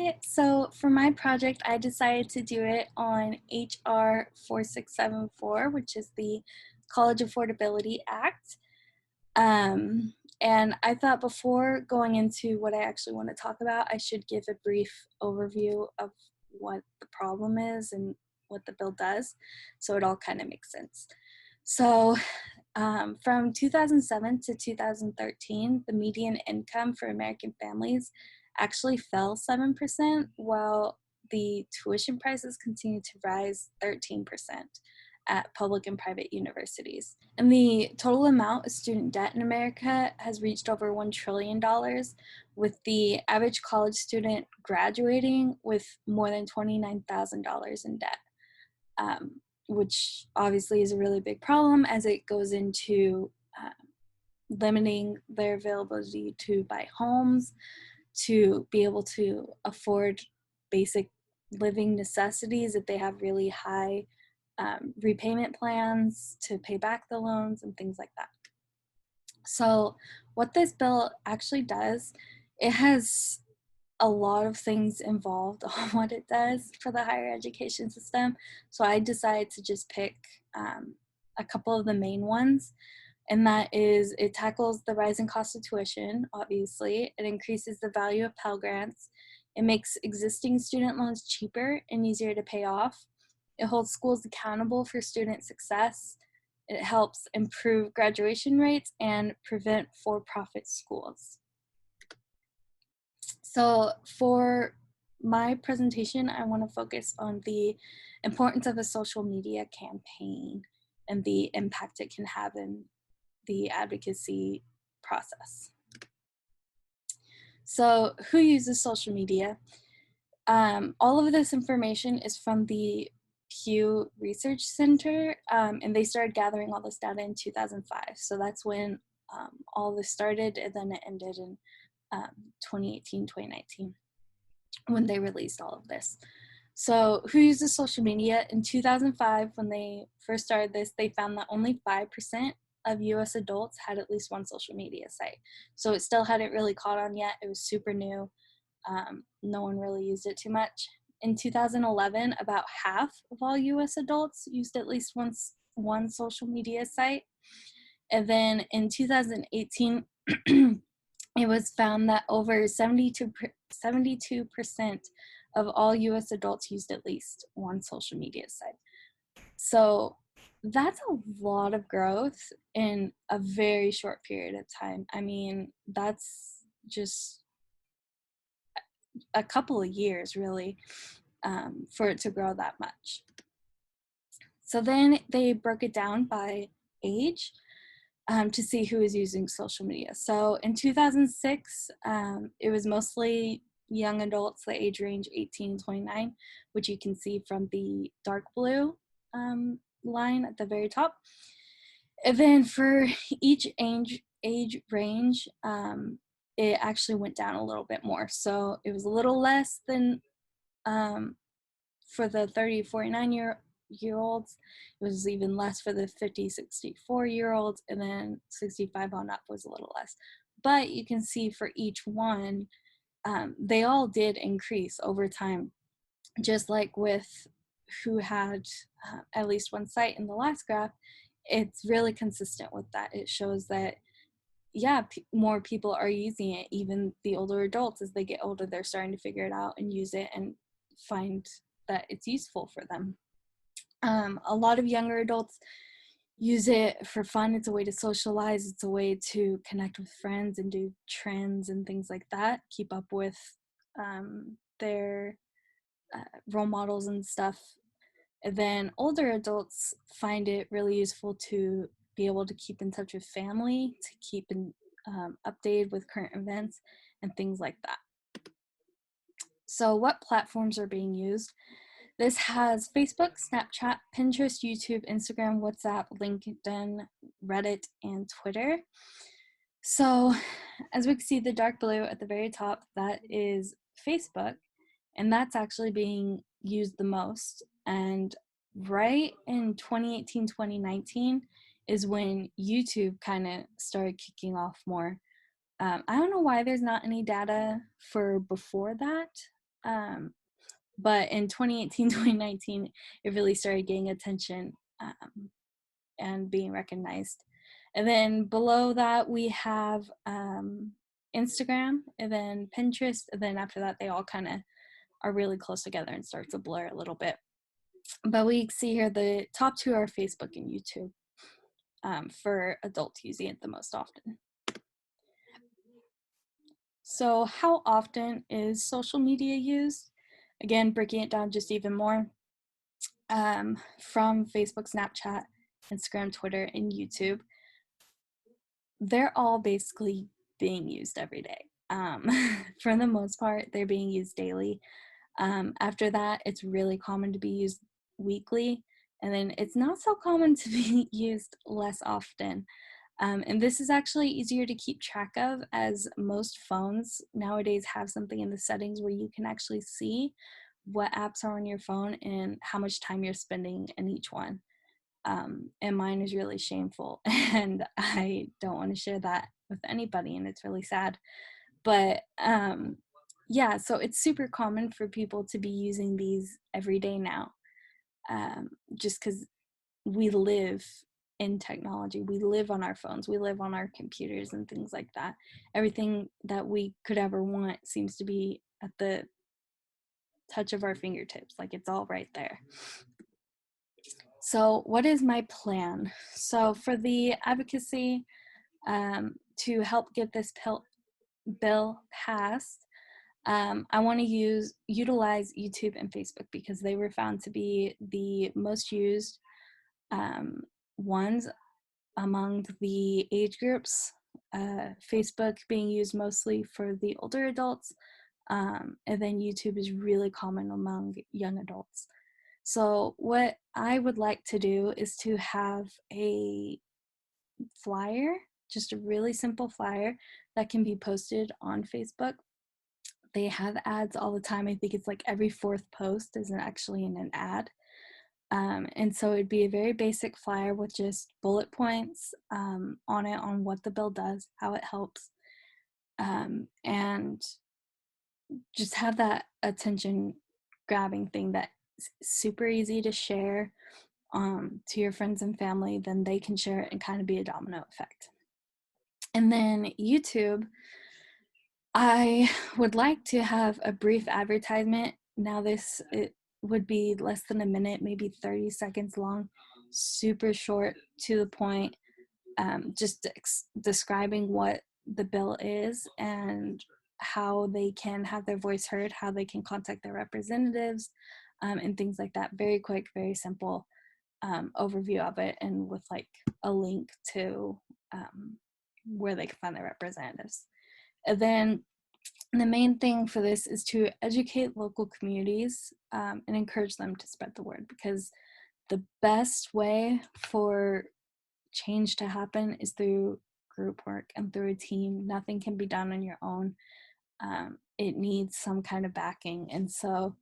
Hi, so for my project, I decided to do it on HR 4674, which is the College Affordability Act. And I thought before going into what I actually want to talk about, I should give a brief overview of what the problem is and what the bill does, so it all kind of makes sense. So from 2007 to 2013, the median income for American families actually fell 7%, while the tuition prices continued to rise 13% at public and private universities. And the total amount of student debt in America has reached over $1 trillion, with the average college student graduating with more than $29,000 in debt. Which obviously is a really big problem as it goes into limiting their availability to buy homes, to be able to afford basic living necessities if they have really high repayment plans to pay back the loans and things like that. So what this bill actually does, it has a lot of things involved on what it does for the higher education system. So I decided to just pick a couple of the main ones. And that is, it tackles the rising cost of tuition, obviously. It increases the value of Pell Grants. It makes existing student loans cheaper and easier to pay off. It holds schools accountable for student success. It helps improve graduation rates and prevent for-profit schools. So for my presentation, I want to focus on the importance of a social media campaign and the impact it can have in the advocacy process. So who uses social media? All of this information is from the Pew Research Center, and they started gathering all this data in 2005. So that's when all this started, and then it ended in 2018, 2019, when they released all of this. So who uses social media? In 2005, when they first started this, they found that only 5% of US adults had at least one social media site. So it still hadn't really caught on yet. It was super new. No one really used it too much. In 2011, about half of all US adults used at least one social media site. And then in 2018, it was found that over 72% of all US adults used at least one social media site. So that's a lot of growth in a very short period of time. I mean, that's just a couple of years, really, for it to grow that much. So then they broke it down by age. To see who is using social media. So in 2006, it was mostly young adults, the age range 18 to 29, which you can see from the dark blue line at the very top. And then for each age range, it actually went down a little bit more. So it was a little less than for the 30 to 49 year olds. It was even less for the 50 64 year olds, and then 65 on up was a little less. But you can see for each one, they all did increase over time, just like with who had at least one site in the last graph. It's really consistent with that. It shows that yeah, more people are using it. Even the older adults, as they get older, they're starting to figure it out and use it and find that it's useful for them. A lot of younger adults use it for fun. It's a way to socialize. It's a way to connect with friends and do trends and things like that. Keep up with their role models and stuff. And then older adults find it really useful to be able to keep in touch with family, to keep updated with current events and things like that. So what platforms are being used? This has Facebook, Snapchat, Pinterest, YouTube, Instagram, WhatsApp, LinkedIn, Reddit, and Twitter. So as we can see, the dark blue at the very top, that is Facebook, and that's actually being used the most. And right in 2018, 2019 is when YouTube kind of started kicking off more. I don't know why there's not any data for before that. But in 2018, 2019, it really started getting attention and being recognized. And then below that, we have Instagram, and then Pinterest, and then after that, they all kind of are really close together and start to blur a little bit. But we see here the top two are Facebook and YouTube for adults using it the most often. So how often is social media used? Again, breaking it down just even more. From Facebook, Snapchat, Instagram, Twitter, and YouTube, they're all basically being used every day. For the most part, they're being used daily. After that, it's really common to be used weekly, and then it's not so common to be used less often. And this is actually easier to keep track of, as most phones nowadays have something in the settings where you can actually see what apps are on your phone and how much time you're spending in each one. And mine is really shameful, and I don't want to share that with anybody, and it's really sad. But yeah, so it's super common for people to be using these every day now, just because we live in technology. We live on our phones, we live on our computers and things like that. Everything that we could ever want seems to be at the touch of our fingertips, like it's all right there. So what is my plan? So for the advocacy to help get this bill passed, I want to utilize YouTube and Facebook because they were found to be the most used ones among the age groups. Facebook being used mostly for the older adults, and then YouTube is really common among young adults. So what I would like to do is to have a flyer, just a really simple flyer that can be posted on Facebook. They have ads all the time. I think it's like every fourth post is actually in an ad. And so it'd be a very basic flyer with just bullet points on it on what the bill does, how it helps, and just have that attention grabbing thing that's super easy to share to your friends and family. Then they can share it and kind of be a domino effect. And then YouTube, I would like to have a brief advertisement. Now it would be less than a minute, maybe 30 seconds long, super short, to the point, just describing what the bill is and how they can have their voice heard, how they can contact their representatives, and things like that. Very quick, very simple overview of it, and with like a link to where they can find their representatives. And then the main thing for this is to educate local communities and encourage them to spread the word, because the best way for change to happen is through group work and through a team. Nothing can be done on your own. It needs some kind of backing. And so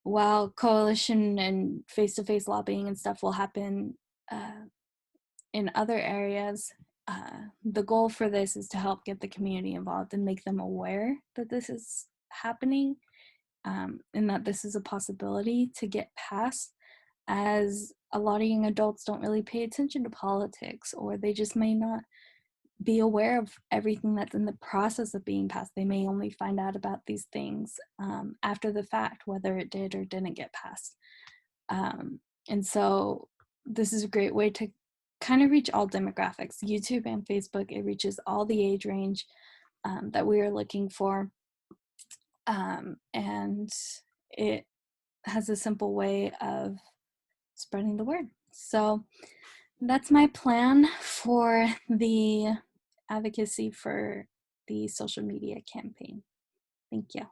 while coalition and face-to-face lobbying and stuff will happen in other areas, the goal for this is to help get the community involved and make them aware that this is happening, and that this is a possibility to get passed, as a lot of young adults don't really pay attention to politics, or they just may not be aware of everything that's in the process of being passed. They may only find out about these things after the fact, whether it did or didn't get passed. And so this is a great way to kind of reach all demographics. YouTube and Facebook, it reaches all the age range that we are looking for. And it has a simple way of spreading the word. So that's my plan for the advocacy for the social media campaign. Thank you.